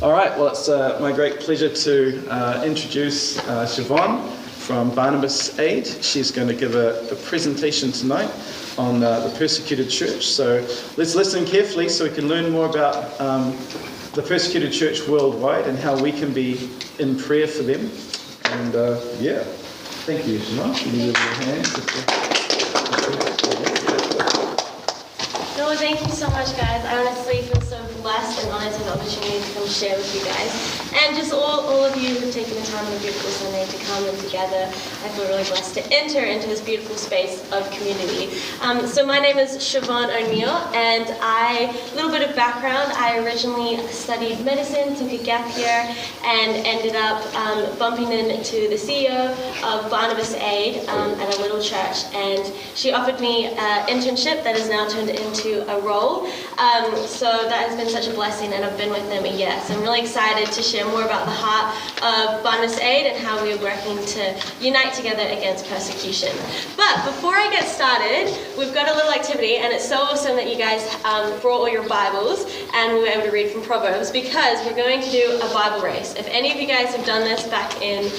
All right, well, it's my great pleasure to introduce Siobhan from Barnabas Aid. She's going to give a presentation tonight on the persecuted church. So let's listen carefully so we can learn more about the persecuted church worldwide and how we can be in prayer for them. And thank you, Siobhan. Can you give me a hand? No, thank you so much, guys. I honestly feel so blessed and honored to have the opportunity to come share with you guys. And just all of you who've taken the time on a beautiful Sunday to come and together, I feel really blessed to enter into this beautiful space of community. So my name is Siobhan O'Neill, and a little bit of background, I originally studied medicine, took a gap year, and ended up bumping into the CEO of Barnabas Aid at a little church. And she offered me an internship that has now turned into a role. So that has been such a blessing, and I've been with them a year. So I'm really excited to share more about the heart of Barnabas Aid and how we're working to unite together against persecution. But before I get started, we've got a little activity, and it's so awesome that you guys brought all your Bibles and we were able to read from Proverbs, because we're going to do a Bible race. If any of you guys have done this back in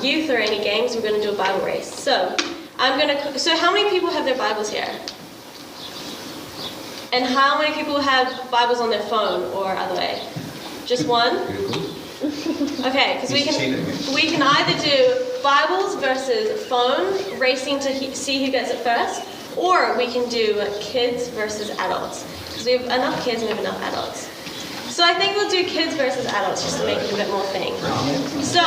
youth or any games, we're going to do a Bible race. So So how many people have their Bibles here? And how many people have Bibles on their phone or other way? Just one? Okay, because we can either do Bibles versus phone, racing to see who gets it first, or we can do kids versus adults. Because we have enough kids and we have enough adults. So I think we'll do kids versus adults just to make it a bit more thing. So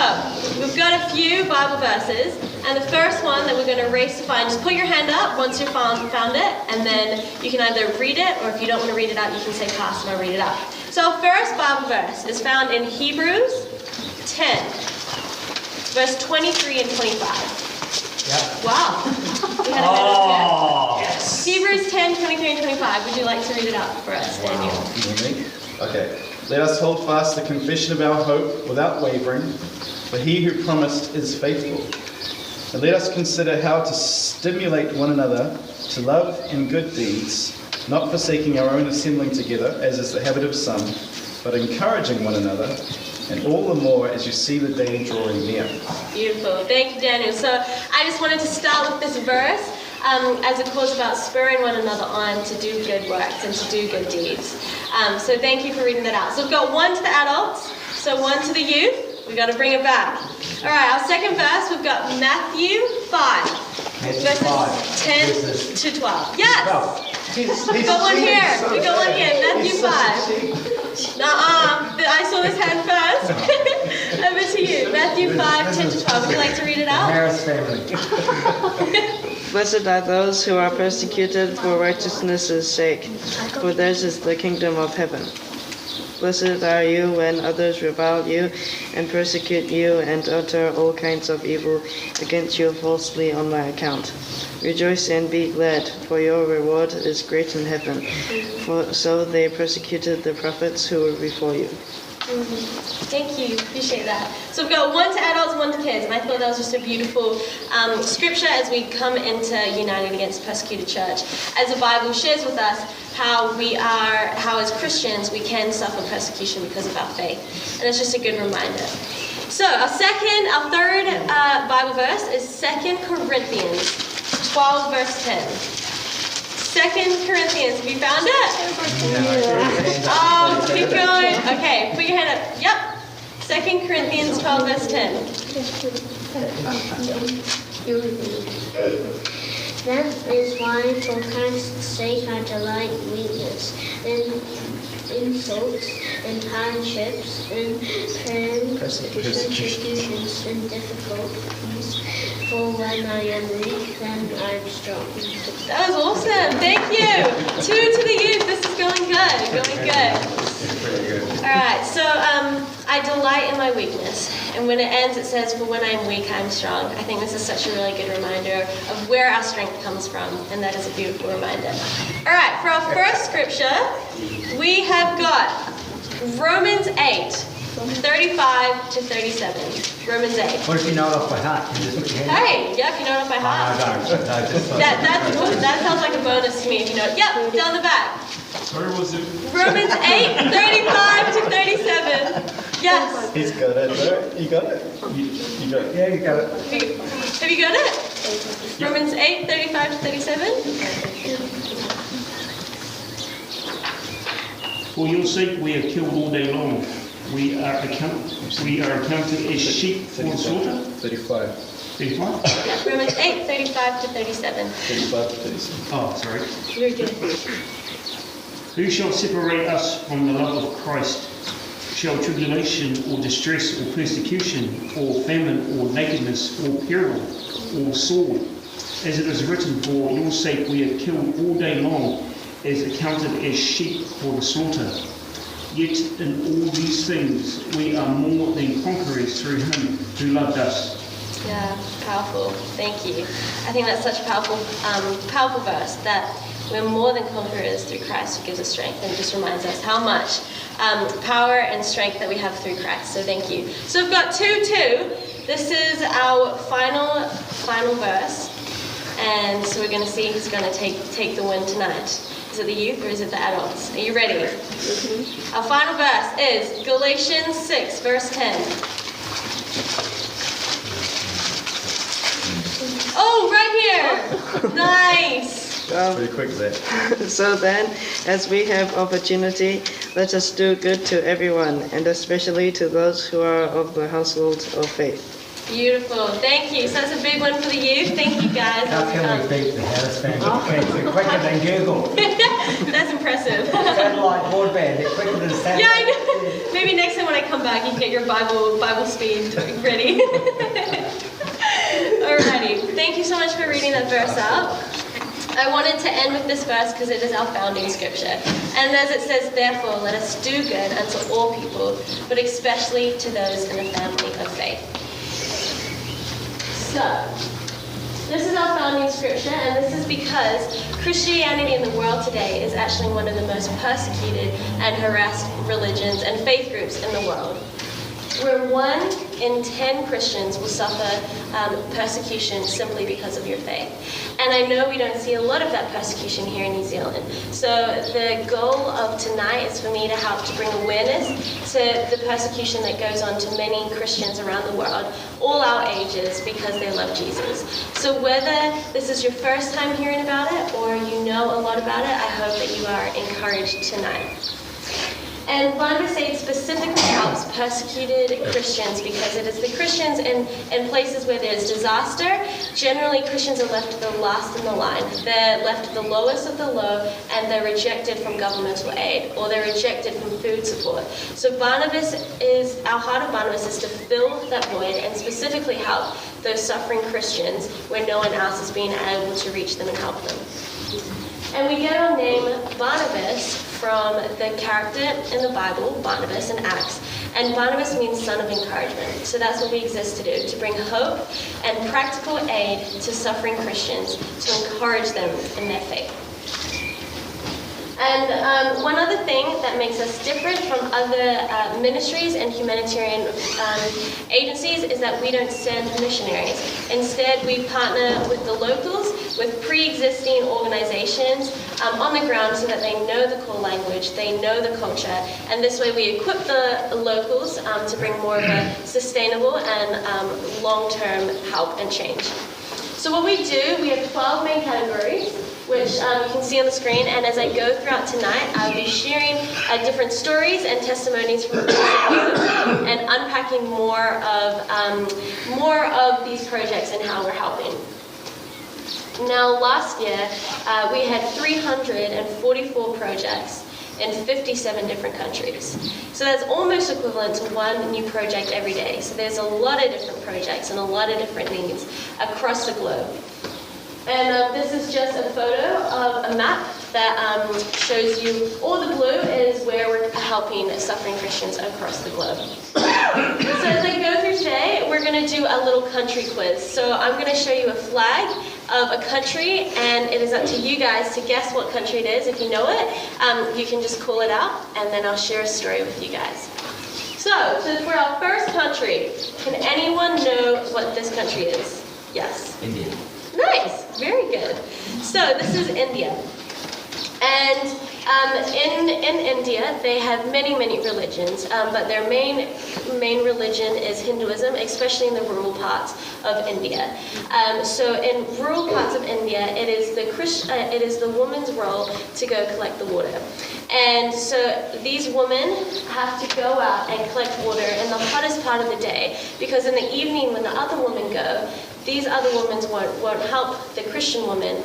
we've got a few Bible verses, and the first one that we're going to race to find, just put your hand up once you've found it, and then you can either read it, or if you don't want to read it out, you can say pass and I'll read it out. So our first Bible verse is found in Hebrews 10, verse 23 and 25. Yep. Wow. We had a minute here. Yes. Hebrews 10, 23 and 25. Would you like to read it out for us, Daniel? Okay. Let us hold fast the confession of our hope without wavering, for he who promised is faithful. And let us consider how to stimulate one another to love and good deeds, not forsaking our own assembling together, as is the habit of some, but encouraging one another, and all the more as you see the day drawing near. Beautiful. Thank you, Daniel. So I just wanted to start with this verse as it calls about spurring one another on to do good works and to do good deeds. So thank you for reading that out. So we've got one to the adults, so one to the youth. We've got to bring it back. All right, our second verse, we've got Matthew 5, verses 10 to 12. Yes! We got one here. We got one here. Matthew 5. I saw this hand first. Over to you. Matthew 5, 10 to 12. Would you like to read it out? Harris family. Blessed are those who are persecuted for righteousness' sake, for theirs is the kingdom of heaven. Blessed are you when others revile you and persecute you and utter all kinds of evil against you falsely on my account. Rejoice and be glad, for your reward is great in heaven. For so they persecuted the prophets who were before you. Thank you. Appreciate that. So we've got one to adults, one to kids, and I thought that was just a beautiful scripture as we come into uniting against persecuted church. As the Bible shares with us how as Christians we can suffer persecution because of our faith, and it's just a good reminder. So our third Bible verse is 2 Corinthians 12, verse 10. 2 Corinthians, have you found it? Oh, keep going. Okay, put your hand up. Yep. 2 Corinthians 12, verse 10. That is why, for Christ's sake, I delight in weakness, in insults, in hardships, in persecutions, in difficulties. For when I am weak, then I am strong. That was awesome. Thank you. 2 to the youth. This is going good. Going good. All right. So I delight in my weakness. And when it ends, it says, for when I am weak, I am strong. I think this is such a really good reminder of where our strength comes from. And that is a beautiful reminder. All right. For our first scripture, we have got Romans 8. 35 to 37. Romans 8. What if you know it off by heart? Can you just put your hand up? Hey, yeah, if you know it off by heart. No, I don't. I just That sounds like a bonus to me if you know it. Yep, down the back. Where was it? Romans 8, 35 to 37. Yes. He's got it, bro. You got it? You got it. Yeah, you got it. Have you got it? Romans 8, 35 to 37. For your sake we are killed all day long. We are accounted as sheep for the slaughter. 35. 35? Yeah, Romans 8, 35 to 37. 35 to 37. Oh, sorry. Very good. Who shall separate us from the love of Christ? Shall tribulation or distress or persecution or famine or nakedness or peril or sword? As it is written, for your sake we are killed all day long, as accounted as sheep for the slaughter. Yet in all these things we are more than conquerors through him who loved us. Yeah, powerful. Thank you. I think that's such a powerful verse, that we're more than conquerors through Christ who gives us strength, and just reminds us how much power and strength that we have through Christ. So thank you. So we've got 2:2. This is our final verse, and so we're going to see who's going to take the win tonight. Is it the youth or is it the adults? Are you ready? Mm-hmm. Our final verse is Galatians 6, verse 10. Oh, right here! Nice! Pretty quick there. So then, as we have opportunity, let us do good to everyone, and especially to those who are of the household of faith. Beautiful. Thank you. So that's a big one for the youth. Thank you, guys. How can we beat the house family? They're quicker than Google. That's impressive. Satellite broadband, they're quicker than satellite. Yeah, I know. Maybe next time when I come back, you can get your Bible speed ready. Alrighty. Thank you so much for reading that verse out. I wanted to end with this verse because it is our founding scripture. And as it says, therefore, let us do good unto all people, but especially to those in the family of faith. So, this is our founding scripture, and this is because Christianity in the world today is actually one of the most persecuted and harassed religions and faith groups in the world. Where 1 in 10 Christians will suffer persecution simply because of your faith. And I know we don't see a lot of that persecution here in New Zealand. So the goal of tonight is for me to help to bring awareness to the persecution that goes on to many Christians around the world, all our ages, because they love Jesus. So whether this is your first time hearing about it or you know a lot about it, I hope that you are encouraged tonight. And Barnabas 8 specifically helps persecuted Christians because it is the Christians in places where there's disaster. Generally, Christians are left the last in the line. They're left the lowest of the low, and they're rejected from governmental aid, or they're rejected from food support. So our heart of Barnabas is to fill that void and specifically help those suffering Christians where no one else is being able to reach them and help them. And we get our name Barnabas from the character in the Bible, Barnabas in Acts. And Barnabas means son of encouragement. So that's what we exist to do, to bring hope and practical aid to suffering Christians, to encourage them in their faith. And one other thing that makes us different from other ministries and humanitarian agencies is that we don't send missionaries. Instead, we partner with the locals, with pre-existing organizations on the ground so that they know the core language, they know the culture, and this way we equip the locals to bring more of a sustainable and long-term help and change. So what we do, we have 12 main categories, which you can see on the screen, and as I go throughout tonight, I'll be sharing different stories and testimonies from and unpacking more of these projects and how we're helping. Now, last year, we had 344 projects in 57 different countries. So that's almost equivalent to one new project every day. So there's a lot of different projects and a lot of different needs across the globe. And this is just a photo of a map that shows you, all the blue is where we're helping suffering Christians across the globe. So as I go through today, we're going to do a little country quiz. So I'm going to show you a flag of a country, and it is up to you guys to guess what country it is. If you know it, you can just call it out, and then I'll share a story with you guys. So for our first country, can anyone know what this country is? Yes? India. Nice, very good. So this is India. And in India, they have many religions, but their main religion is Hinduism, especially in the rural parts of India. So in rural parts of India, it is the woman's role to go collect the water. And so these women have to go out and collect water in the hottest part of the day, because in the evening when the other women go, these other women won't help the Christian women,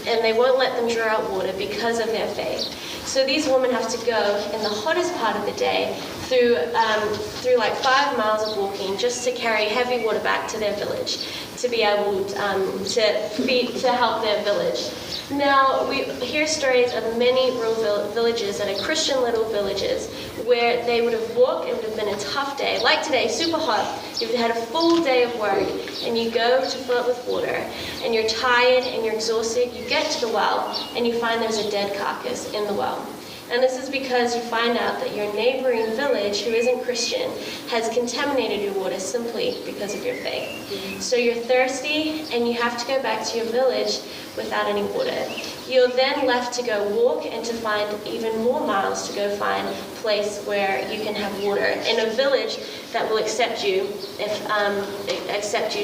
and they won't let them draw out water because of their faith. So these women have to go in the hottest part of the day through like 5 miles of walking just to carry heavy water back to their village to be able to help their village. Now, we hear stories of many rural villages that are Christian little villages where they would have walked. It would have been a tough day. Like today, super hot. You've had a full day of work and you go to fill it with water and you're tired and you're exhausted. You get to the well and you find there's a dead carcass in the well. And this is because you find out that your neighboring village, who isn't Christian, has contaminated your water simply because of your faith. So you're thirsty and you have to go back to your village without any water. You're then left to go walk and to find even more miles to go find a place where you can have water in a village that will accept you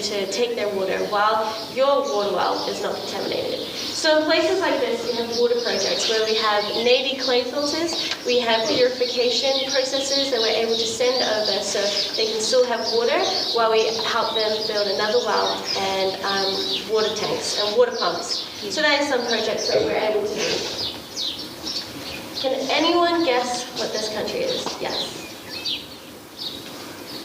to take their water while your water well is not contaminated. So in places like this, we have water projects where we have navy clay filters, we have purification processes that we're able to send over so they can still have water while we help them build another well and water tanks and water pumps. So that is some projects that we're able to do. Can anyone guess what this country is? Yes.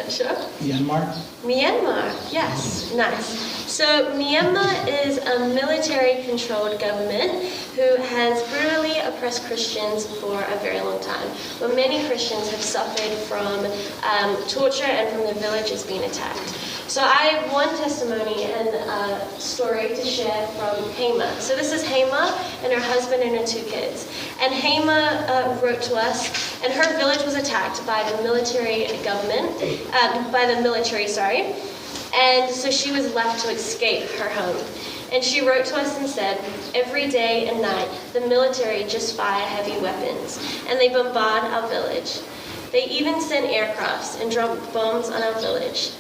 Sure? Myanmar? Myanmar, yes, nice. So Myanmar is a military-controlled government who has brutally oppressed Christians for a very long time, where many Christians have suffered from torture and from their villages being attacked. So I have one testimony and a story to share from Hema. So this is Hema and her husband and her 2 kids. And Hema wrote to us, and her village was attacked by the military and so she was left to escape her home. And she wrote to us and said, every day and night, the military just fire heavy weapons, and they bombard our village. They even sent aircrafts and dropped bombs on our village.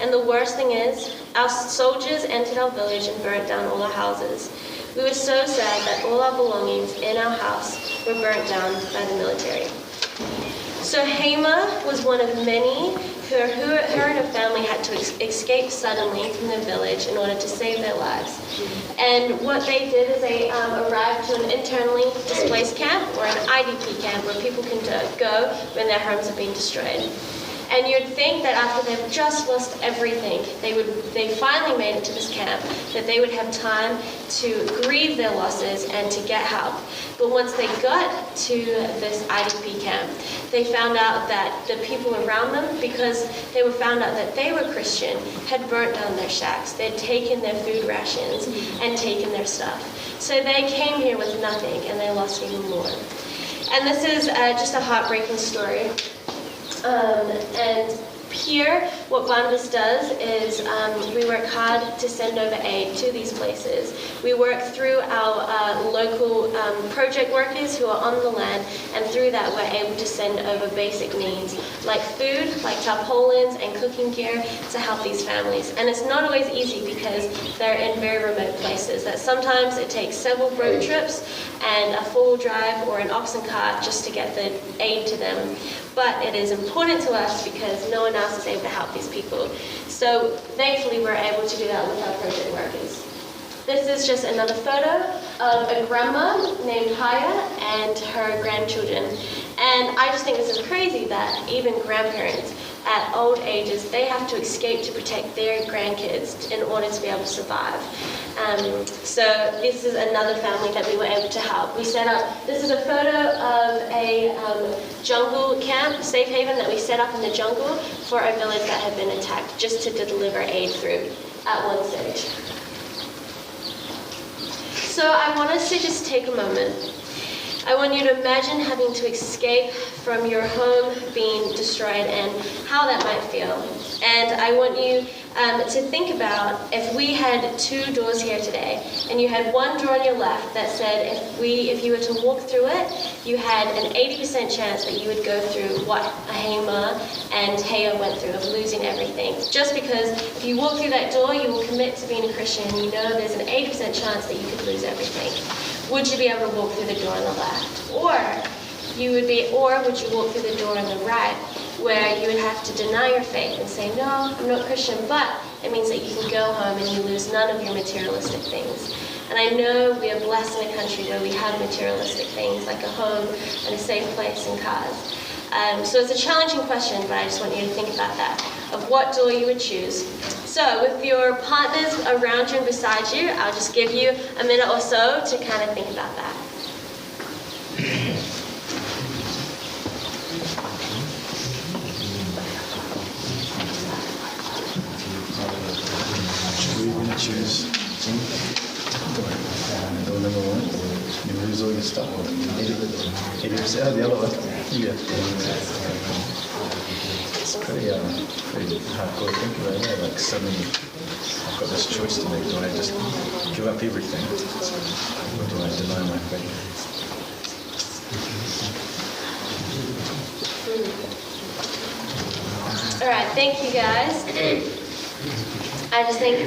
And the worst thing is, our soldiers entered our village and burnt down all our houses. We were so sad that all our belongings in our house were burnt down by the military. So Hema was one of many who her and her family had to escape suddenly from their village in order to save their lives. And what they did is they arrived to an internally displaced camp, or an IDP camp, where people can go when their homes have been destroyed. And you'd think that after they've just lost everything, they finally made it to this camp, that they would have time to grieve their losses and to get help. But once they got to this IDP camp, they found out that the people around them, because they were found out that they were Christian, had burnt down their shacks. They'd taken their food rations and taken their stuff. So they came here with nothing, and they lost even more. And this is just a heartbreaking story. And here, what Barnabas does is we work hard to send over aid to these places. We work through our local project workers who are on the land, and through that we're able to send over basic needs like food, like tarpaulins and cooking gear to help these families. And it's not always easy because they're in very remote places, that sometimes it takes several road trips and a 4-wheel drive or an oxen cart just to get the aid to them. But it is important to us because no one else is able to help these people. So thankfully we're able to do that with our project workers. This is just another photo of a grandma named Haya and her grandchildren. And I just think this is crazy that even grandparents at old ages, they have to escape to protect their grandkids in order to be able to survive. So this is another family that we were able to help. We set up, this is a photo of a jungle camp, safe haven that we set up in the jungle for a village that had been attacked, just to deliver aid through at one stage. So I want us to just take a moment. I want you to imagine having to escape from your home being destroyed and how that might feel. And I want you to think about if we had two doors here today, and you had one door on your left that said if you were to walk through it, you had an 80% chance that you would go through what Ahima and Haya went through, of losing everything. Just because if you walk through that door, you will commit to being a Christian, and you know there's an 80% chance that you could lose everything. Would you be able to walk through the door on the left? Or would you walk through the door on the right, where you would have to deny your faith and say, no, I'm not Christian, but it means that you can go home and you lose none of your materialistic things. And I know we are blessed in a country where we have materialistic things like a home and a safe place and cars. So it's a challenging question, but I just want you to think about that, of what door you would choose. So with your partners around you and beside you, I'll just give you a minute or so to kind of think about that. We're going to choose door number one. You lose all your stuff. 80%. Oh, the other one. Yeah. It's pretty hardcore thinking right now. Like suddenly I've got this choice to make. Do I just give up everything, or do I deny my faith? All right, thank you guys. I just think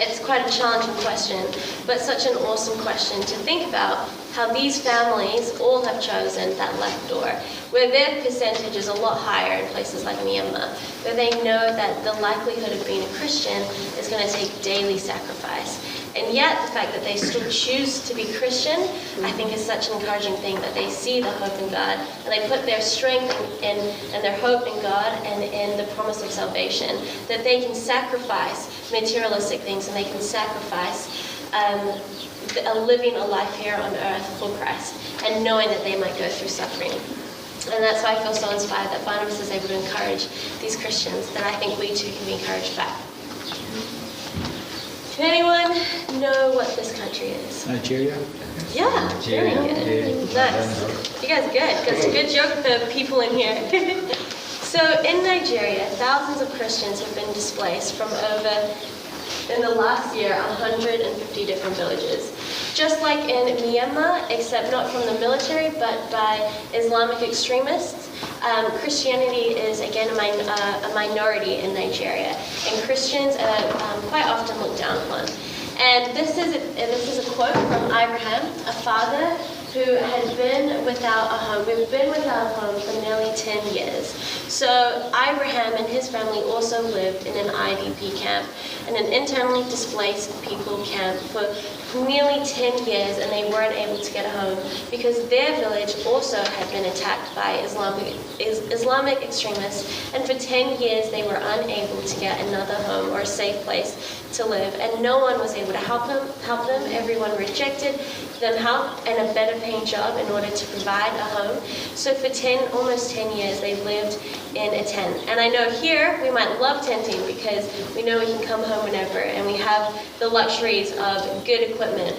it's quite a challenging question, but such an awesome question to think about, how these families all have chosen that left door, where their percentage is a lot higher in places like Myanmar, where they know that the likelihood of being a Christian is going to take daily sacrifice. And yet, the fact that they still choose to be Christian, I think is such an encouraging thing, that they see the hope in God, and they put their strength and their hope in God and in the promise of salvation, that they can sacrifice materialistic things, and they can sacrifice living a life here on earth for Christ, and knowing that they might go through suffering. And that's why I feel so inspired that Barnabas is able to encourage these Christians, that I think we too can be encouraged back. Does anyone know what this country is? Nigeria. Yeah, very good. Nice. You guys are good, because good joke with the people in here. So in Nigeria, thousands of Christians have been displaced from over, in the last year, 150 different villages. Just like in Myanmar, except not from the military, but by Islamic extremists, Christianity is again a minority in Nigeria, and Christians are quite often looked down upon. And this is a quote from Abraham, a father who had been without a home. We've been without a home for nearly 10 years. So Abraham and his family also lived in an IDP camp, in an internally displaced people camp for nearly 10 years, and they weren't able to get a home because their village also had been attacked by Islamic extremists, and for 10 years they were unable to get another home or a safe place to live, and no one was able to help them. Everyone rejected them help and a better paying job in order to provide a home. So for almost 10 years they lived in a tent. And I know here we might love tenting because we know we can come home whenever, and we have the luxuries of good equipment.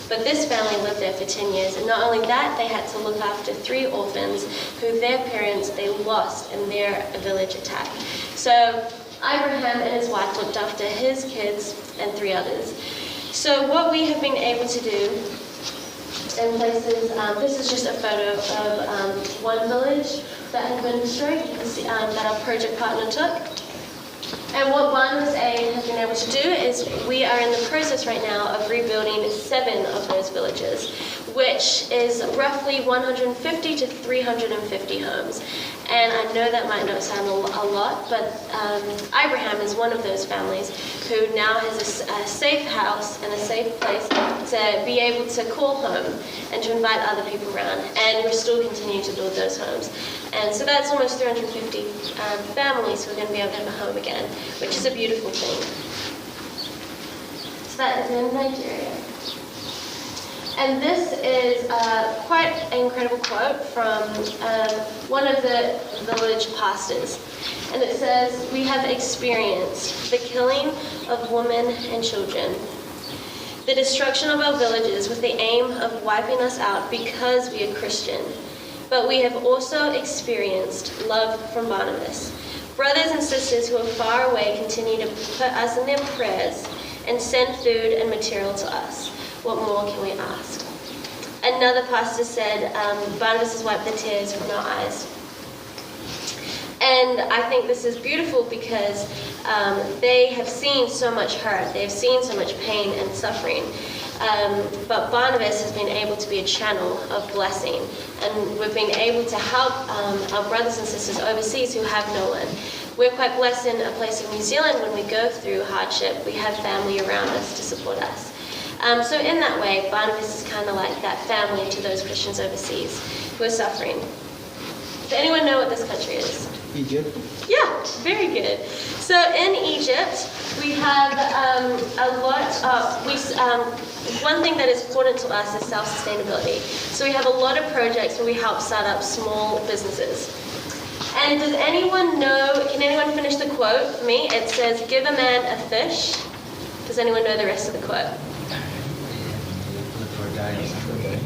But this family lived there for 10 years, and not only that, they had to look after 3 orphans who their parents they lost in their village attack. So Abraham and his wife looked after his kids and 3 others. So what we have been able to do in places, this is just a photo of one village that had been destroyed, you can see, that our project partner took. And what Barnabas Aid has been able to do is we are in the process right now of rebuilding 7 of those villages, which is roughly 150 to 350 homes. And I know that might not sound a lot, but Abraham is one of those families who now has a safe house and a safe place to be able to call home and to invite other people around. And we're still continuing to build those homes. And so that's almost 350 families who are going to be able to have a home again, which is a beautiful thing. So that is in Nigeria. And this is quite an incredible quote from one of the village pastors. And it says, "We have experienced the killing of women and children, the destruction of our villages with the aim of wiping us out because we are Christian. But we have also experienced love from Barnabas. Brothers and sisters who are far away continue to put us in their prayers and send food and material to us. What more can we ask? Another pastor said, Barnabas has wiped the tears from our eyes. And I think this is beautiful because they have seen so much hurt, they have seen so much pain and suffering. But Barnabas has been able to be a channel of blessing, and we've been able to help our brothers and sisters overseas who have no one. We're quite blessed in a place of New Zealand. When we go through hardship, we have family around us to support us. So in that way, Barnabas is kind of like that family to those Christians overseas who are suffering. Does anyone know what this country is? Egypt. Yeah, very good. So in Egypt, we have a lot of, one thing that is important to us is self-sustainability. So we have a lot of projects where we help start up small businesses. And does anyone know, can anyone finish the quote for me? It says, give a man a fish. Does anyone know the rest of the quote? Live for a day or something.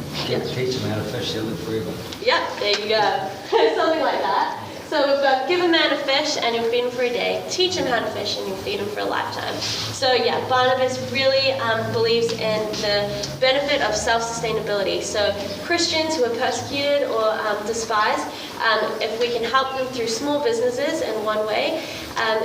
Teach them how to fish, they'll live forever. Yeah, there you go. Something like that. So we've got give a man a fish and you'll feed him for a day. Teach him how to fish and you'll feed him for a lifetime. So yeah, Barnabas really believes in the benefit of self-sustainability. So Christians who are persecuted or despised, if we can help them through small businesses in one way,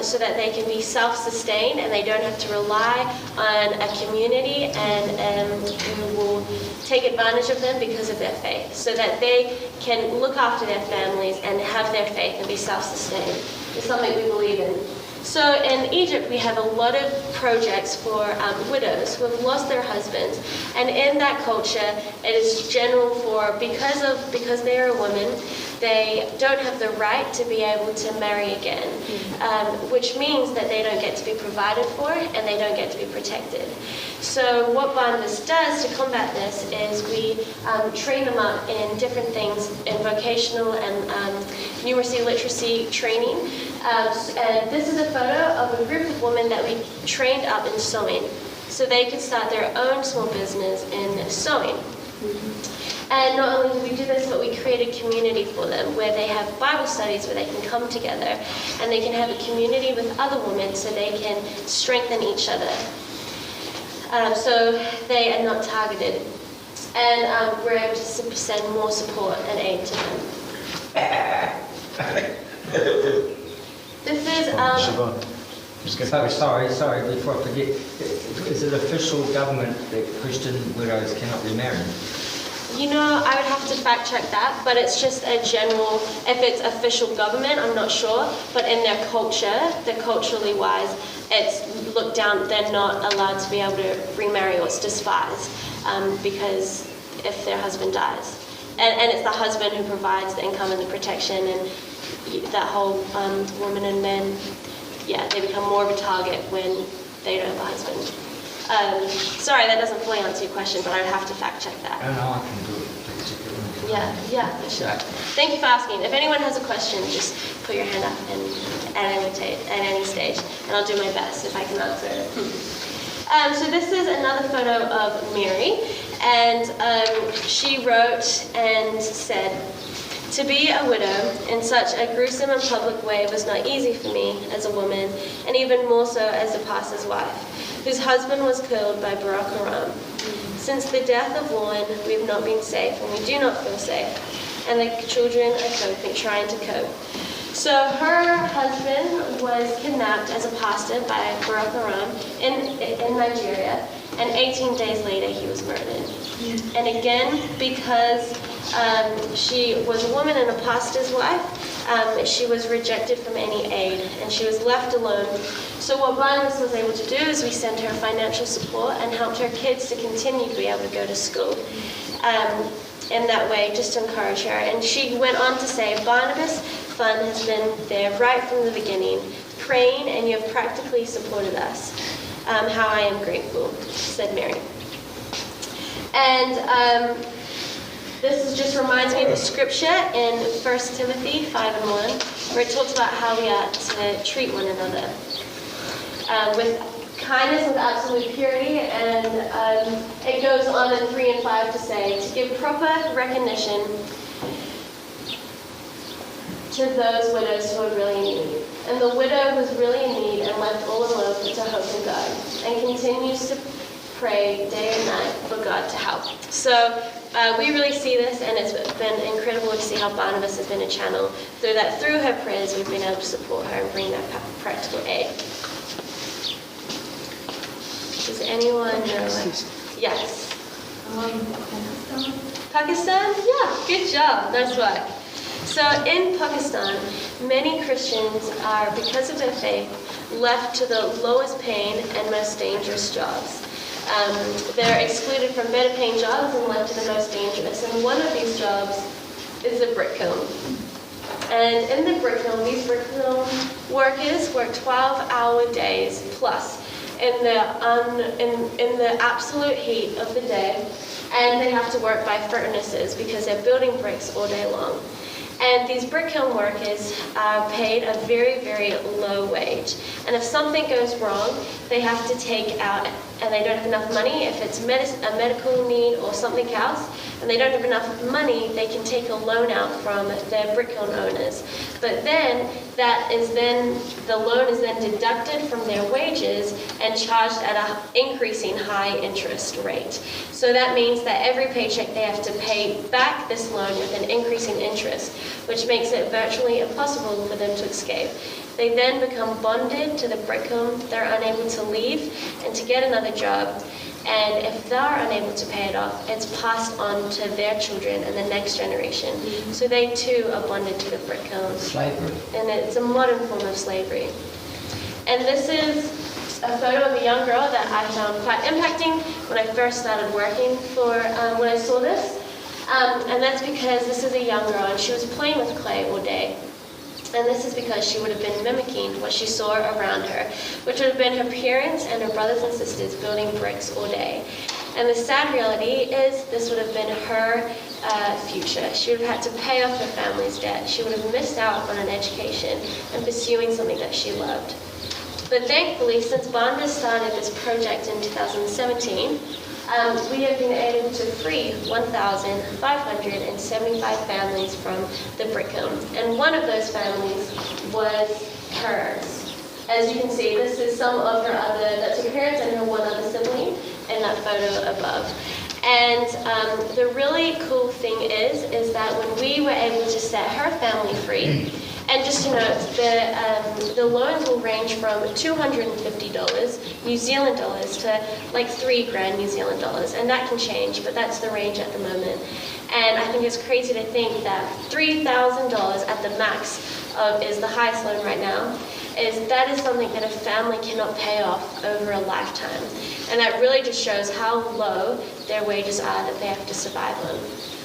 so that they can be self-sustained and they don't have to rely on a community and who will take advantage of them because of their faith, so that they can look after their families and have their faith and be self-sustained. It's something we believe in. So in Egypt, we have a lot of projects for widows who have lost their husbands, and in that culture, it is general for because they are a woman, they don't have the right to be able to marry again, which means that they don't get to be provided for and they don't get to be protected. So what Barnabas does to combat this is we train them up in different things, in vocational and numeracy literacy training. And this is a photo of a group of women that we trained up in sewing, so they could start their own small business in sewing. And not only do we do this, but we create a community for them where they have Bible studies where they can come together and they can have a community with other women so they can strengthen each other. So they are not targeted. And we're able to send more support and aid to them. This is... Siobhan. Sorry, before I forget, is it official government that Christian widows cannot be married? You know, I would have to fact check that, but it's just a general, if it's official government, I'm not sure, but in their culture, culturally wise, it's looked down, they're not allowed to be able to remarry, or it's despised, because if their husband dies. And it's the husband who provides the income and the protection, and that whole women and men, yeah, they become more of a target when they don't have a husband. Sorry, that doesn't fully answer your question, but I would have to fact check that. I don't know, I can do it. Yeah, for sure. Thank you for asking. If anyone has a question, just put your hand up at any stage, and I'll do my best if I can answer it. So this is another photo of Mary, and she wrote and said, "To be a widow in such a gruesome and public way was not easy for me as a woman, and even more so as a pastor's wife, whose husband was killed by Barack Haram. Since the death of one, we have not been safe, and we do not feel safe, and the children are trying to cope." So her husband was kidnapped as a pastor by Barack Haram in Nigeria, and 18 days later he was murdered. And again, because she was a woman and a pastor's wife, she was rejected from any aid, and she was left alone. So what Barnabas was able to do is we sent her financial support and helped her kids to continue to be able to go to school. In that way, just to encourage her. And she went on to say, "Barnabas Fund has been there right from the beginning, praying, and you have practically supported us. How I am grateful," said Mary. And this just reminds me of the scripture in 1 Timothy 5:1, where it talks about how we are to treat one another with kindness with absolute purity, and it goes on in 3 and 5 to say, to give proper recognition to those widows who are really in need. And the widow was really in need and left all alone to hope in God, and continues to pray day and night for God to help. So we really see this, and it's been incredible to see how Barnabas has been a channel, so that through her prayers we've been able to support her and bring that practical aid. Does anyone know? Yes. Pakistan? Yeah, good job. That's right. So in Pakistan, many Christians are, because of their faith, left to the lowest paying and most dangerous jobs. They're excluded from better paying jobs and left to the most dangerous. And one of these jobs is the brick kiln. And in the brick kiln, these brick kiln workers work 12-hour days plus in the absolute heat of the day, and they have to work by furnaces because they're building bricks all day long. And these brick kiln workers are paid a very, very low wage. And if something goes wrong, they have to take out, and they don't have enough money, if it's a medical need or something else, and they don't have enough money, they can take a loan out from their brick kiln owners. But then, the loan is then deducted from their wages and charged at an increasing high interest rate. So that means that every paycheck they have to pay back this loan with an increasing interest, which makes it virtually impossible for them to escape. They then become bonded to the brick kiln. They're unable to leave and to get another job. And if they're unable to pay it off, it's passed on to their children and the next generation. So they too are bonded to the brick kiln. Slavery. And it's a modern form of slavery. And this is a photo of a young girl that I found quite impacting when I first started working when I saw this. And that's because this is a young girl and she was playing with clay all day. And this is because she would have been mimicking what she saw around her, which would have been her parents and her brothers and sisters building bricks all day. And the sad reality is this would have been her future. She would have had to pay off her family's debt. She would have missed out on an education and pursuing something that she loved. But thankfully, since Barnabas started this project in 2017, we have been able to free 1,575 families from the brick kiln. And one of those families was hers. As you can see, this is some of that's her parents and her one other sibling in that photo above. And the really cool thing is that when we were able to set her family free, and just to note, the loans will range from $250 New Zealand dollars to like $3,000 New Zealand dollars, and that can change, but that's the range at the moment. And I think it's crazy to think that $3,000 at the max is the highest loan right now. That is something that a family cannot pay off over a lifetime, and that really just shows how low their wages are that they have to survive on.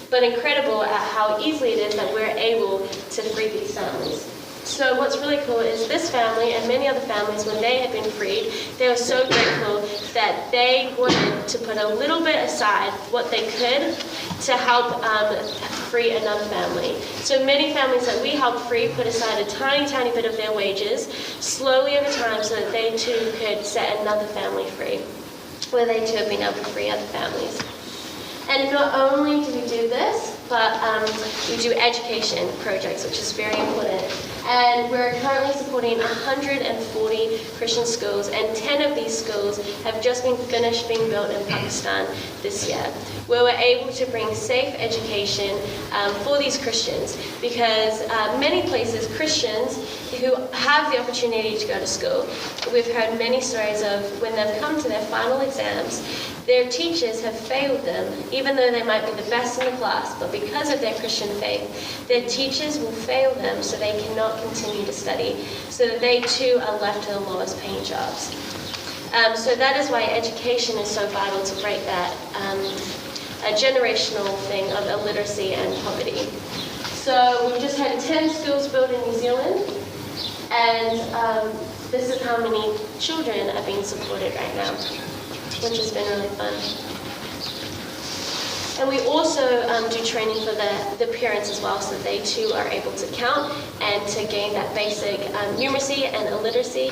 But incredible at how easily it is that we're able to free these families. So what's really cool is this family and many other families, when they had been freed, they were so grateful that they wanted to put a little bit aside, what they could, to help free another family. So many families that we helped free put aside a tiny, tiny bit of their wages, slowly over time, so that they too could set another family free, where they too have been able to free other families. And not only do we do this, but we do education projects, which is very important. And we're currently supporting 140 Christian schools, and 10 of these schools have just been finished being built in Pakistan this year, where we're able to bring safe education for these Christians, because many places, Christians who have the opportunity to go to school, we've heard many stories of when they've come to their final exams, their teachers have failed them, even though they might be the best in the class, but because of their Christian faith, their teachers will fail them so they cannot continue to study, so that they too are left to the lowest paying jobs. So that is why education is so vital to break that a generational thing of illiteracy and poverty. So we've just had 10 schools built in New Zealand, and this is how many children are being supported right now, which has been really fun. And we also do training for the parents as well, so they too are able to count and to gain that basic numeracy and illiteracy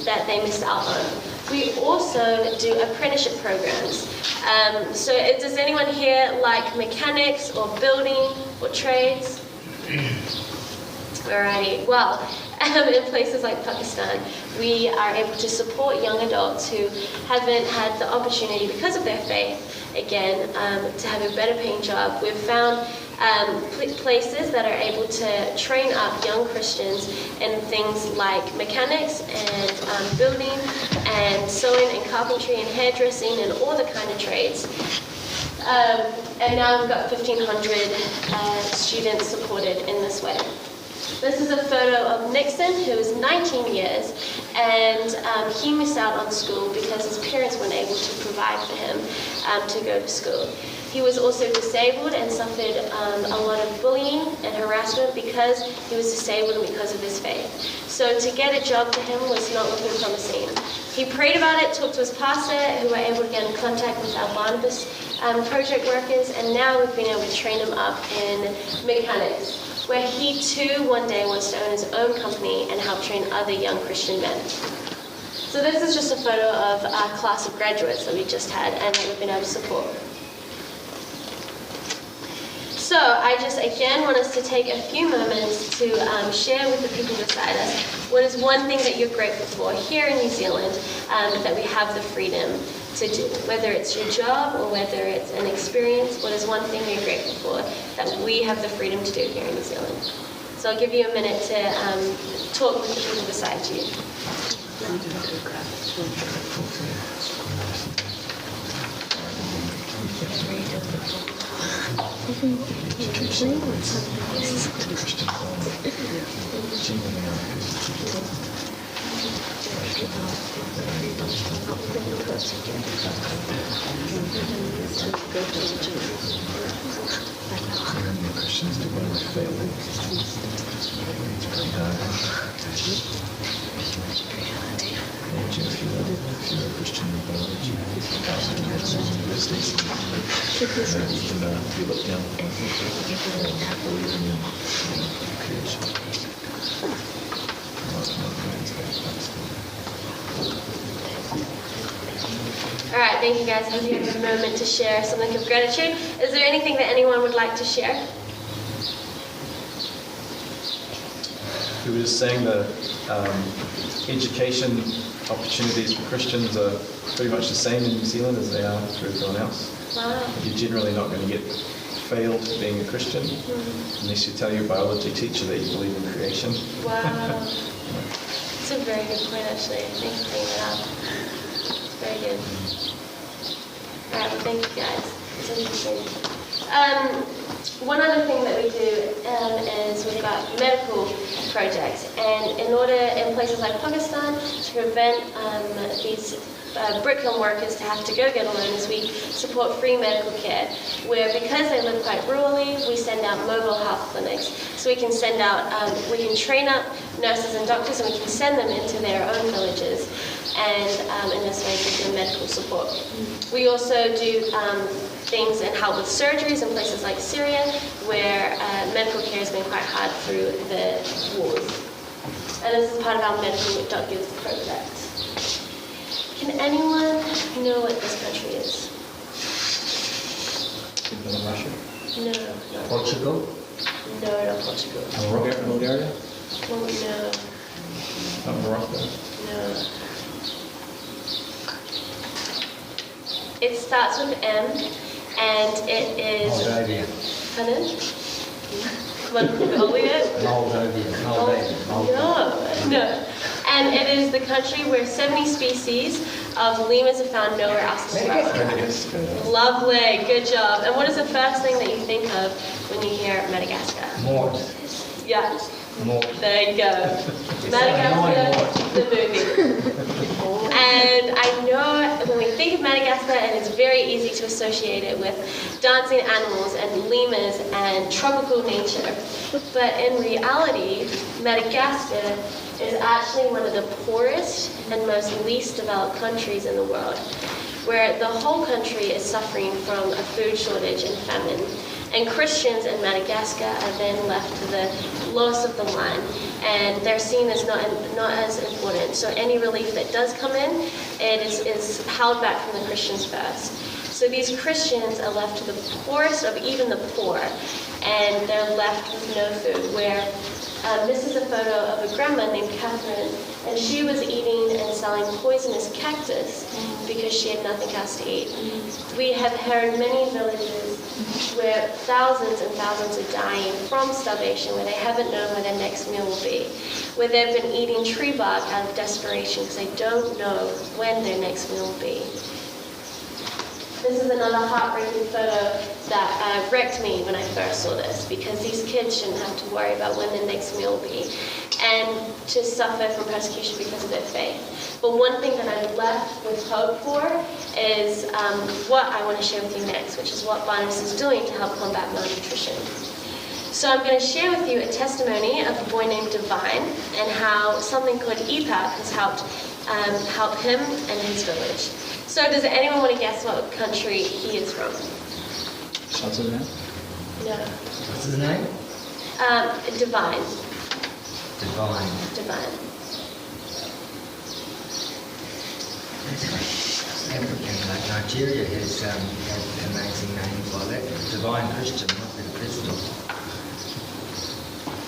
that they missed out on. We also do apprenticeship programs. So does anyone here like mechanics or building or trades? Alrighty, well, in places like Pakistan, we are able to support young adults who haven't had the opportunity because of their faith, again, to have a better paying job. We've found places that are able to train up young Christians in things like mechanics and building and sewing and carpentry and hairdressing and all the kind of trades. And now we've got 1,500 students supported in this way. This is a photo of Nixon, who is 19 years, and he missed out on school because his parents weren't able to provide for him to go to school. He was also disabled and suffered a lot of bullying and harassment because he was disabled and because of his faith. So to get a job for him was not looking promising. He prayed about it, talked to his pastor, who were able to get in contact with our Barnabas project workers, and now we've been able to train him up in mechanics, where he too one day wants to own his own company and help train other young Christian men. So this is just a photo of our class of graduates that we just had and that we've been able to support. So I just again want us to take a few moments to share with the people beside us what is one thing that you're grateful for here in New Zealand that we have the freedom to do. Whether it's your job or whether it's an experience, what is one thing you're grateful for that we have the freedom to do here in New Zealand? So I'll give you a minute to talk with the people beside you. Christians do when we fail. If you're a Christian in college, you can be looked down upon believing in creation. All right, thank you guys. I hope you have a moment to share something of gratitude. Is there anything that anyone would like to share? We were just saying that education opportunities for Christians are pretty much the same in New Zealand as they are for everyone else. Wow. You're generally not going to get failed being a Christian unless you tell your biology teacher that you believe in creation. Wow. That's a very good point, actually. Thanks for bringing that up. It's very good. All right, well, thank you guys. It's interesting. One other thing that we do is we've got medical projects, and in places like Pakistan, to prevent these brick kiln workers to have to go get a loan, is we support free medical care, where because they live quite rurally, we send out mobile health clinics. So we can send out, we can train up nurses and doctors, and we can send them into their own villages, and in this way give them medical support. We also do things and help with surgeries in places like Syria, where medical care has been quite hard through the wars. And this is part of our medical.give project. Can anyone know what this country is? Russia? No. Portugal? No, not Portugal. Bulgaria? Well, no. Not Morocco? No. It starts with M, and it is... Moldavia. Pardon? Come on, Googling it. No. And it is the country where 70 species of lemurs are found nowhere else in the world. Lovely, good job. And what is the first thing that you think of when you hear Madagascar? Moors. Yeah. Moors. There you go. Madagascar, the movie. And I know when we think of Madagascar, and it's very easy to associate it with dancing animals and lemurs and tropical nature. But in reality, Madagascar is actually one of the poorest and most least developed countries in the world. where the whole country is suffering from a food shortage and famine. And Christians in Madagascar are then left to the lowest of the line, and they're seen as not as important. So any relief that does come in, it is held back from the Christians first. So these Christians are left to the poorest of even the poor, and they're left with no food. Where this is a photo of a grandma named Catherine, and she was eating and selling poisonous cactus because she had nothing else to eat. We have heard many villages where thousands and thousands are dying from starvation, where they haven't known where their next meal will be, where they've been eating tree bark out of desperation because they don't know when their next meal will be. This is another heartbreaking photo that wrecked me when I first saw this, because these kids shouldn't have to worry about when their next meal will be and to suffer from persecution because of their faith. But one thing that I'm left with hope for is what I want to share with you next, which is what Barnabas is doing to help combat malnutrition. So I'm going to share with you a testimony of a boy named Divine and how something called EPAP has helped him and his village. So does anyone want to guess what country he is from? What's his name? No. What's his name? Divine. Divine. African, like Nigeria has amazing names like that. Divine Christian, not the Crystal.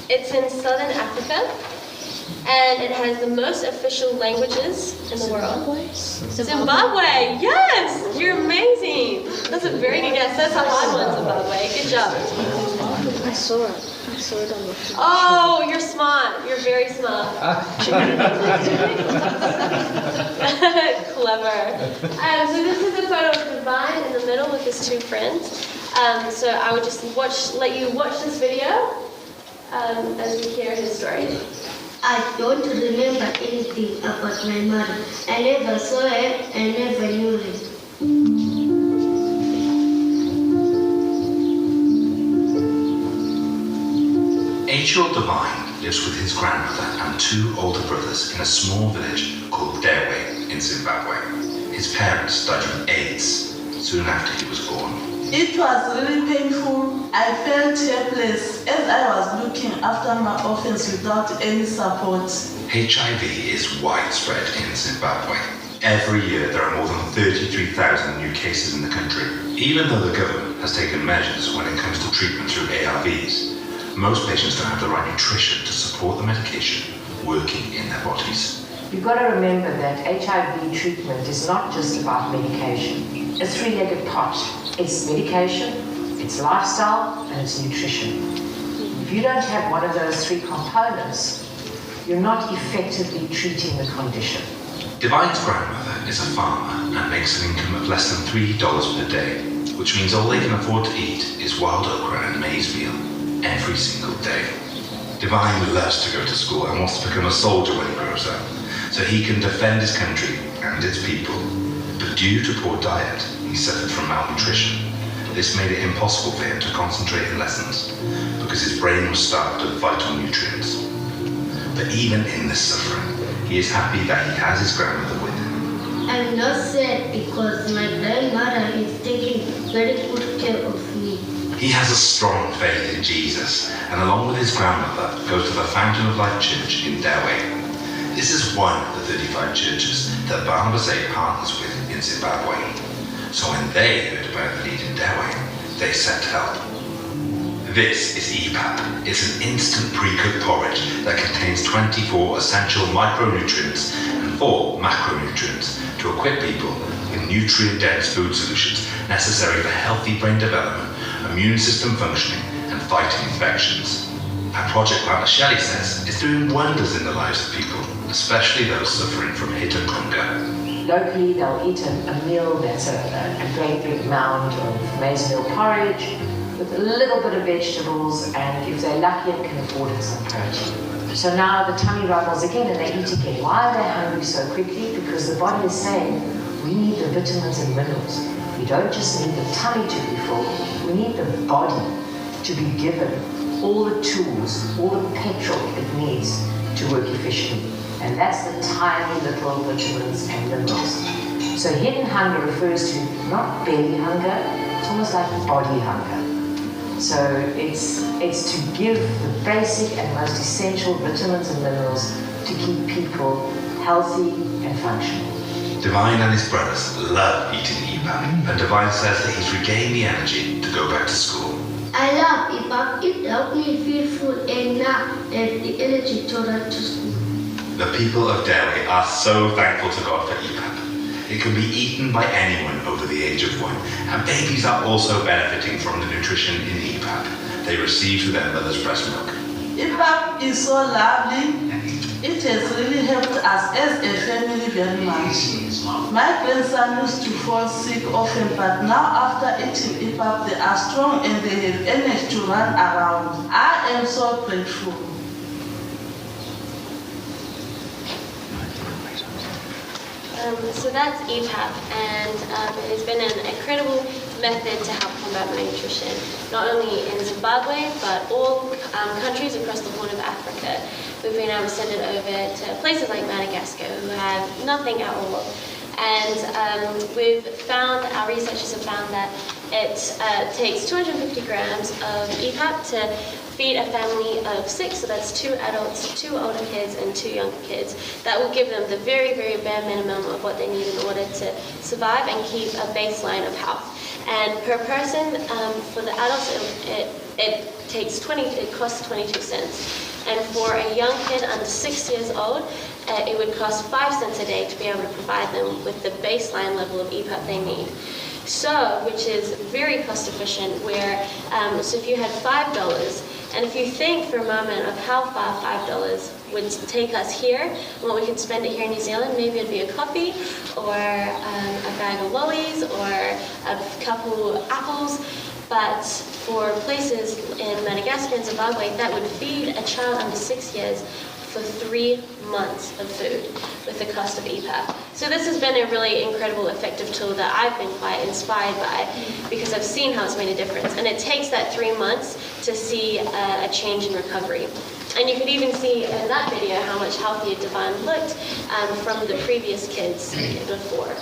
It's in southern Africa, and it has the most official languages in the world. Zimbabwe! Yes! You're amazing! That's a very good guess. That's a hard one, Zimbabwe. Good job. I saw it on the phone. Oh, you're smart. You're very smart. Clever. So this is a photo of Divine in the middle with his two friends. So I would just let you watch this video as we hear his story. I don't remember anything about my mother. I never saw her, I never knew her. Eight-year-old Divine lives with his grandmother and two older brothers in a small village called Dewe in Zimbabwe. His parents died from AIDS soon after he was born. It was really painful. I felt helpless as I was looking after my orphans without any support. HIV is widespread in Zimbabwe. Every year there are more than 33,000 new cases in the country. Even though the government has taken measures when it comes to treatment through ARVs, most patients don't have the right nutrition to support the medication working in their bodies. You've got to remember that HIV treatment is not just about medication. It's a three-legged pot. It's medication, it's lifestyle, and it's nutrition. If you don't have one of those three components, you're not effectively treating the condition. Divine's grandmother is a farmer and makes an income of less than $3 per day, which means all they can afford to eat is wild okra and maize meal every single day. Divine loves to go to school and wants to become a soldier when he grows up, so he can defend his country and its people. But due to poor diet, he suffered from malnutrition. This made it impossible for him to concentrate in lessons because his brain was starved of vital nutrients. But even in this suffering, he is happy that he has his grandmother with him. I'm not sad because my grandmother is taking very good care of me. He has a strong faith in Jesus, and along with his grandmother, goes to the Fountain of Life Church in Dewe. This is one of the 35 churches that Barnabas 8 partners with in Zimbabwe. So when they heard about the need in Dewe, they set to help. This is EPAP. It's an instant pre-cooked porridge that contains 24 essential micronutrients and 4 macronutrients to equip people with nutrient-dense food solutions necessary for healthy brain development, immune system functioning, and fighting infections. Our project partner Shelley says it's doing wonders in the lives of people, especially those suffering from hidden hunger. Locally, they'll eat a meal that's a great big mound of maize meal porridge with a little bit of vegetables, and if they're lucky and can afford it, some protein. So now the tummy rumbles again and they eat again. Why are they hungry so quickly? Because the body is saying, we need the vitamins and minerals. We don't just need the tummy to be full, we need the body to be given all the tools, all the petrol it needs to work efficiently. And that's the tiny little vitamins and minerals. So hidden hunger refers to not belly hunger, it's almost like body hunger. So it's to give the basic and most essential vitamins and minerals to keep people healthy and functional. Divine and his brothers love eating EPAP, and Divine says that he's regained the energy to go back to school. I love EPUB. It helped me feel full and now have the energy to run to school. The people of Delhi are so thankful to God for EPAP. It can be eaten by anyone over the age of 1, and babies are also benefiting from the nutrition in EPAP they receive through their mother's breast milk. EPUB is so lovely. It has really helped us as a family very much. My grandson used to fall sick often, but now after eating EPUB, they are strong and they have energy to run around. I am so grateful. So that's EPAP, and it has been an incredible method to help combat malnutrition, not only in Zimbabwe, but all countries across the Horn of Africa. We've been able to send it over to places like Madagascar, who have nothing at all. And our researchers have found that it takes 250 grams of EPAP to feed a family of 6, so that's 2 adults, 2 older kids, and 2 younger kids. That will give them the very, very bare minimum of what they need in order to survive and keep a baseline of health. And per person, for the adults, it costs 22 cents. And for a young kid under 6 years old, it would cost 5 cents a day to be able to provide them with the baseline level of EPAP they need. So, which is very cost efficient, where, so if you had $5, and if you think for a moment of how far $5 would take us here, and what we could spend it here in New Zealand, maybe it'd be a coffee, or a bag of lollies, or a couple apples. But for places in Madagascar and Zimbabwe, that would feed a child under 6 years for 3 months of food with the cost of EPAP. So this has been a really incredible, effective tool that I've been quite inspired by, because I've seen how it's made a difference. And it takes that 3 months to see a change in recovery. And you could even see in that video how much healthier Divine looked from the previous kids before.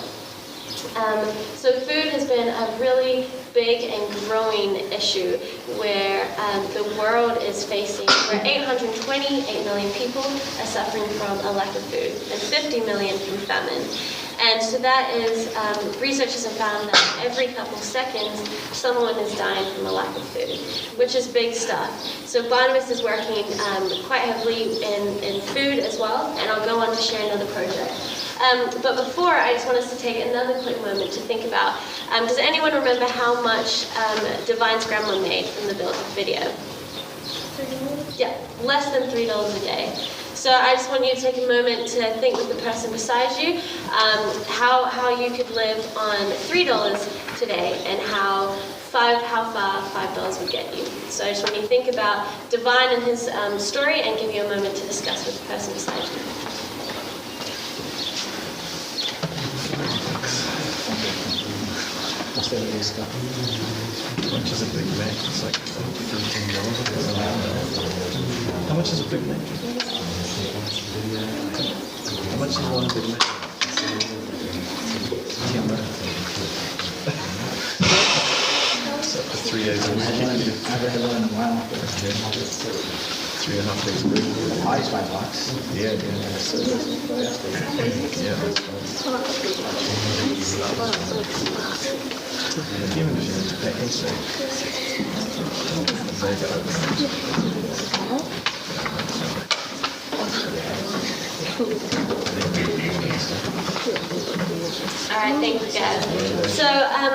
So food has been a really big and growing issue where the world is facing, where 828 million people are suffering from a lack of food and 50 million from famine. And so that is, researchers have found that every couple seconds, someone is dying from a lack of food, which is big stuff. So Barnabas is working quite heavily in food as well, and I'll go on to share another project. But before, I just want us to take another quick moment to think about, does anyone remember how much Divine's grandma made from the video? Yeah, less than $3 a day. So I just want you to take a moment to think with the person beside you, how you could live on $3 today, and how far $5 would get you. So I just want you to think about Divine and his story, and give you a moment to discuss with the person beside you. How much is a Big Mac? It's like $13. How much is a Big Mac? How much is one Big Mac? So for 3 days a week. I've never done in a while. 3.5 days a week. $5. Yeah. Yeah, that's fine. Even if you want to pay inside. All right, thank you, guys. So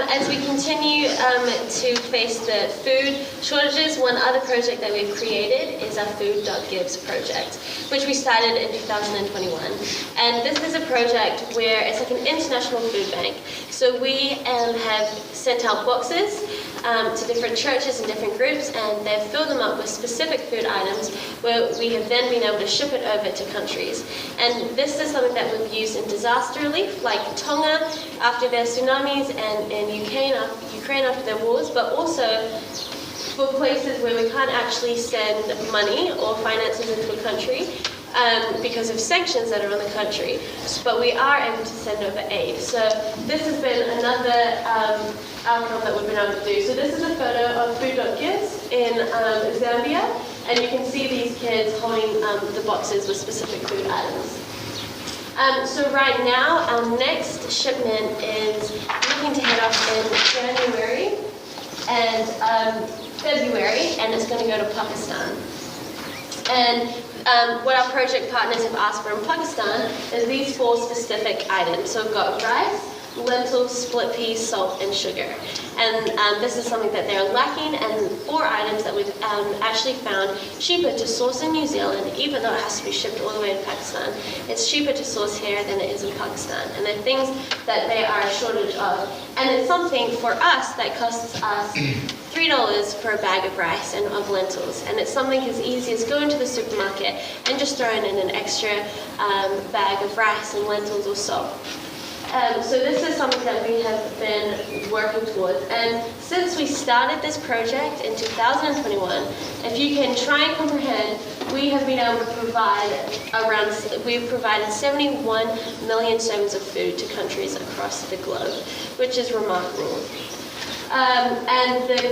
as we continue to face the food shortages, one other project that we've created is our Food.Gives project, which we started in 2021. And this is a project where it's like an international food bank. So we have sent out boxes to different churches and different groups, and they've filled them up with specific food items where we have then been able to ship it over to countries. And this is something that we've used in disaster relief, like Tonga after their tsunamis, and in Ukraine after their wars, but also for places where we can't actually send money or finances into a country. because of sanctions that are on the country. But we are able to send over aid. So this has been another outcome that we've been able to do. So this is a photo of Food.Gives in Zambia, and you can see these kids holding the boxes with specific food items. So right now, our next shipment is looking to head off in January and February, and it's going to go to Pakistan. And what our project partners have asked for in Pakistan is these 4 specific items. So we've got rice, lentils, split peas, salt, and sugar. And this is something that they're lacking, and 4 items that we've actually found cheaper to source in New Zealand, even though it has to be shipped all the way to Pakistan. It's cheaper to source here than it is in Pakistan. And they're things that they are a shortage of. And it's something for us that costs us $3 for a bag of rice and of lentils. And it's something as easy as going to the supermarket and just throwing in an extra bag of rice and lentils or salt. So this is something that we have been working towards. And since we started this project in 2021, if you can try and comprehend, we have been able to provide we've provided 71 million servings of food to countries across the globe, which is remarkable.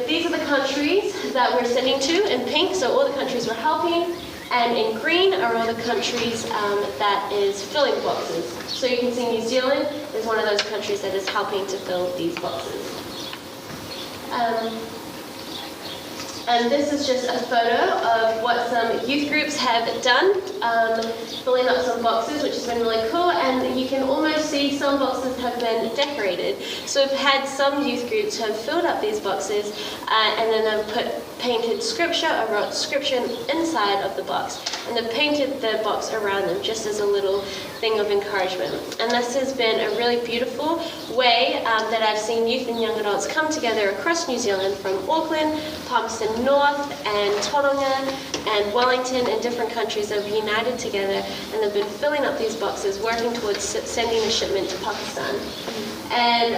These are the countries that we're sending to in pink, so all the countries we're helping. And in green are all the countries that is filling boxes. So you can see New Zealand is one of those countries that is helping to fill these boxes. And this is just a photo of what some youth groups have done, filling up some boxes, which has been really cool. And you can almost see some boxes have been decorated. So we've had some youth groups who have filled up these boxes and then they've painted scripture or wrote scripture inside of the box. And they've painted the box around them just as a little thing of encouragement. And this has been a really beautiful way that I've seen youth and young adults come together across New Zealand, from Auckland, Palmerston North, and Tauranga, and Wellington, and different countries that have united together and have been filling up these boxes, working towards sending a shipment to Pakistan. And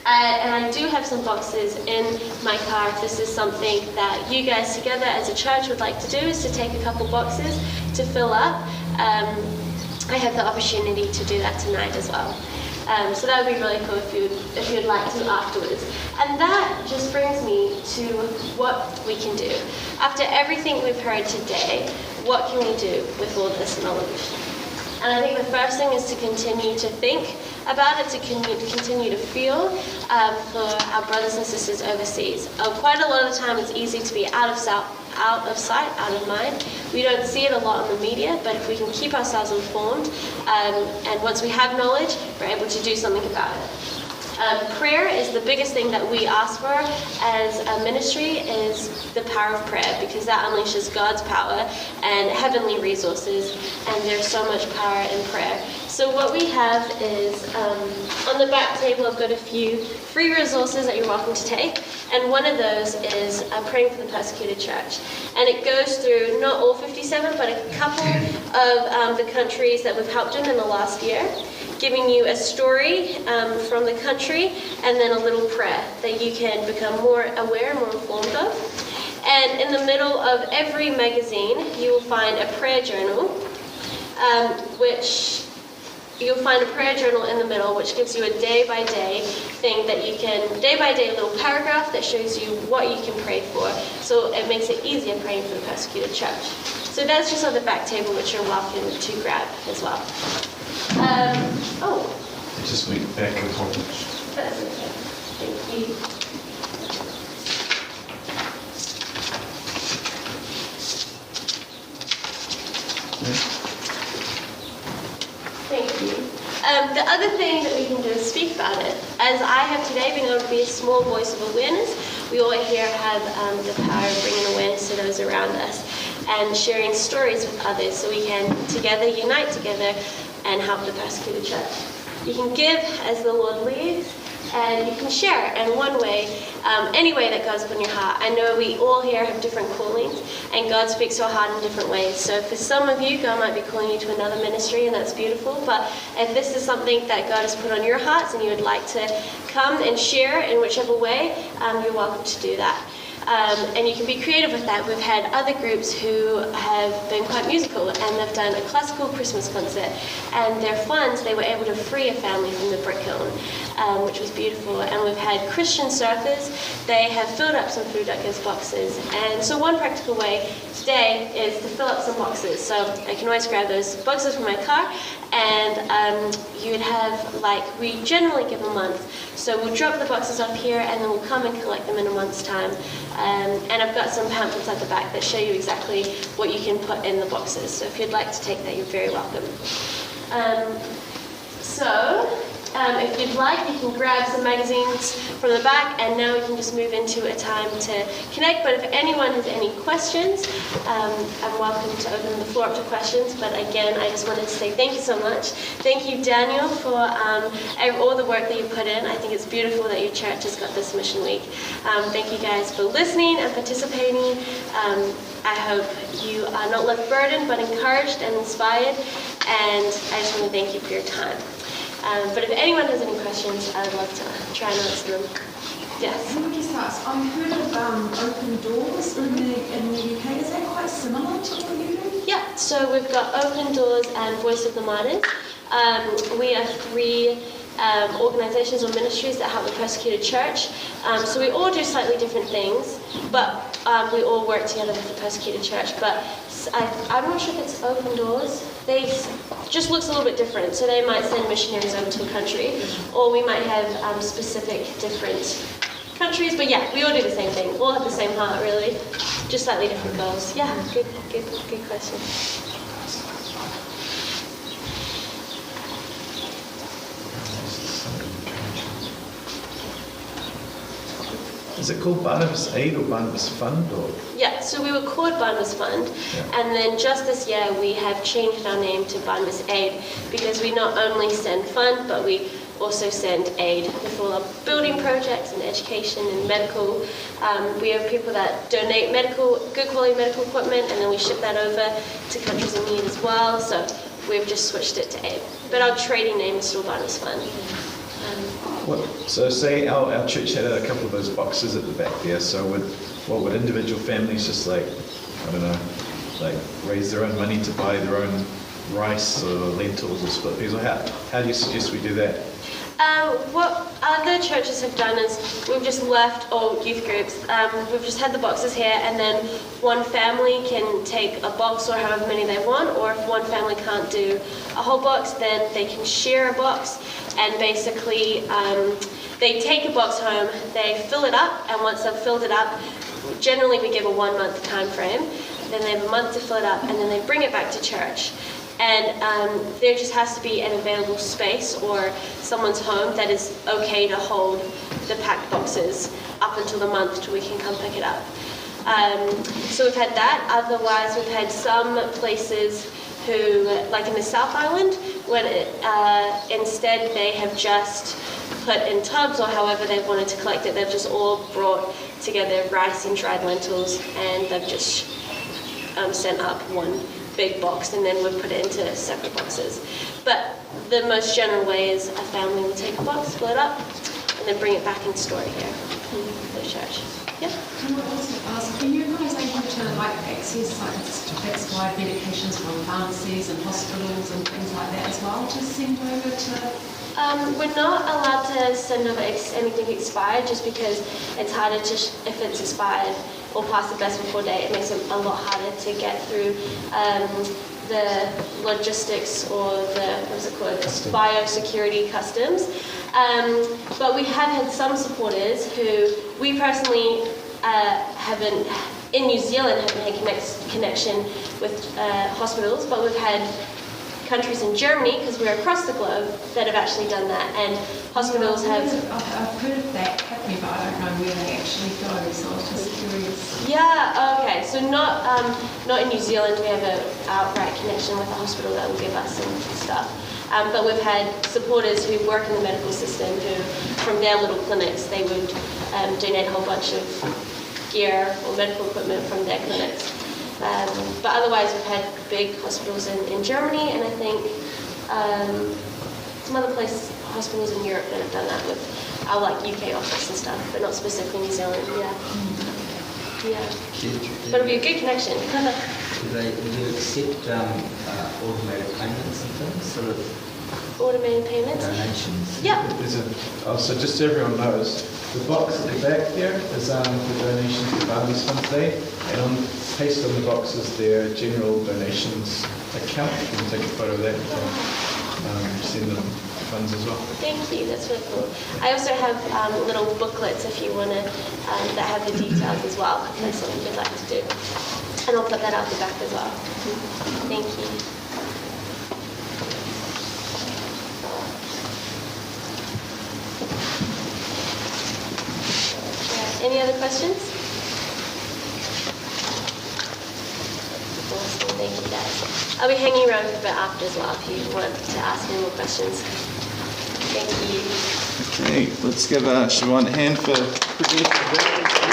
I do have some boxes in my car. If this is something that you guys together as a church would like to do, is to take a couple boxes to fill up. I have the opportunity to do that tonight as well. So that would be really cool if you'd like to afterwards. And that just brings me to what we can do. After everything we've heard today, what can we do with all this knowledge? And I think the first thing is to continue to think about it, to continue to feel for our brothers and sisters overseas. Quite a lot of the time it's easy to be out of sight, out of mind. We don't see it a lot in the media, but if we can keep ourselves informed, and once we have knowledge, we're able to do something about it. Prayer is the biggest thing that we ask for as a ministry, is the power of prayer, because that unleashes God's power and heavenly resources, and there's so much power in prayer. So what we have is, on the back table I've got a few free resources that you're welcome to take, and one of those is Praying for the Persecuted Church. And it goes through not all 57, but a couple of the countries that we've helped in the last year, giving you a story from the country and then a little prayer that you can become more aware, more informed of. And in the middle of every magazine, you will find a prayer journal, which you'll find a prayer journal in the middle, which gives you a day-by-day thing that you can, day-by-day little paragraph that shows you what you can pray for. So it makes it easier praying for the persecuted church. So that's just on the back table, which you're welcome to grab as well. Just make it back important. That's okay. Thank you. Thank you. The other thing that we can do is speak about it. As I have today been able to be a small voice of awareness, we all here have the power of bringing awareness to those around us and sharing stories with others so we can together unite together and help the persecuted church. You can give as the Lord leads, and you can share in one way, any way that God's put in your heart. I know we all here have different callings, and God speaks to our heart in different ways. So for some of you, God might be calling you to another ministry, and that's beautiful. But if this is something that God has put on your hearts and you would like to come and share in whichever way, you're welcome to do that. And you can be creative with that. We've had other groups who have been quite musical, and they've done a classical Christmas concert, and their funds, they were able to free a family from the brick kiln, which was beautiful. And we've had Christian surfers. They have filled up some food duckers boxes. And so one practical way today is to fill up some boxes. So I can always grab those boxes from my car, and you'd have, like, we generally give a month. So we'll drop the boxes off here, and then we'll come and collect them in a month's time. And I've got some pamphlets at the back that show you exactly what you can put in the boxes. So if you'd like to take that, you're very welcome. If you'd like, you can grab some magazines from the back, and now we can just move into a time to connect. But if anyone has any questions, I'm welcome to open the floor up to questions. But again, I just wanted to say thank you so much. Thank you, Daniel, for all the work that you put in. I think it's beautiful that your church has got this mission week. Thank you guys for listening and participating. I hope you are not left burdened, but encouraged and inspired. And I just want to thank you for your time. But if anyone has any questions, I'd love to try and answer them. Yes? Let me just ask, I've heard of Open Doors in the UK. Is that quite similar to what you do? Yeah, so we've got Open Doors and Voice of the Martyrs. We are three organizations or ministries that help the persecuted church. So we all do slightly different things, but we all work together with the persecuted church. But I'm not sure if it's Open Doors. They just looks a little bit different. So they might send missionaries over to a country, or we might have specific different countries. But yeah, we all do the same thing. All have the same heart, really, just slightly different goals. Yeah, good question. Is it called Barnabas Aid or Barnabas Fund? Or? Yeah, so we were called Barnabas Fund, and then just this year we have changed our name to Barnabas Aid, because we not only send fund, but we also send aid with all our building projects and education and medical. We have people that donate good quality medical equipment, and then we ship that over to countries in need as well. So we've just switched it to aid. But our trading name is still Barnabas Fund. So say our church had a couple of those boxes at the back there, so would individual families just raise their own money to buy their own rice or lentils or split peas? Or how do you suggest we do that? What other churches have done is we've just left, or youth groups, we've just had the boxes here, and then one family can take a box or however many they want, or if one family can't do a whole box, then they can share a box, and basically they take a box home, they fill it up, and once they've filled it up, generally we give a 1 month time frame, then they have a month to fill it up, and then they bring it back to church. And there just has to be an available space or someone's home that is okay to hold the packed boxes up until the month till we can come pick it up. So we've had that. Otherwise, we've had some places who, like in the South Island, when instead they have just put in tubs, or however they've wanted to collect it, they've just all brought together rice and dried lentils, and they've just sent up one big box, and then we'll put it into separate boxes. But the most general way is a family will take a box, split it up, and then bring it back and store it here for the church. Yeah? Can I also ask, are you guys able to access expired medications from pharmacies and hospitals and things like that as well to send over to? We're not allowed to send over anything expired, just because it's harder to, if it's expired or past the best before date, it makes it a lot harder to get through the logistics or the, what's it called, biosecurity customs. But we have had some supporters who we personally haven't, in New Zealand, haven't had connection with hospitals, but we've had countries in Germany, because we're across the globe, that have actually done that, and hospitals have... I've heard of that happening, but I don't know where they actually go, so I was just curious. Yeah, okay, so not in New Zealand. We have an outright connection with a hospital that will give us some stuff. But we've had supporters who work in the medical system who, from their little clinics, they would donate a whole bunch of gear or medical equipment from their clinics. But otherwise, we've had big hospitals in Germany, and I think some other hospitals in Europe that have done that with our UK office and stuff, but not specifically New Zealand. Yeah. Yeah. But it'll be a good connection. Do you accept automated payments and things, sort of Automated payments? donations? Yeah. So just so everyone knows, the box at the back there is the donations to Barnabas Fund today, and pasted on the box is their general donations account. You can take a photo of that and send them funds as well. Thank you, that's really cool. I also have little booklets if you want to, that have the details as well, if that's something you'd like to do. And I'll put that out the back as well. Thank you. Any other questions? Awesome, thank you guys. I'll be hanging around for a bit after as well if you want to ask any more questions. Thank you. Okay, let's give Siobhan a hand for presenting.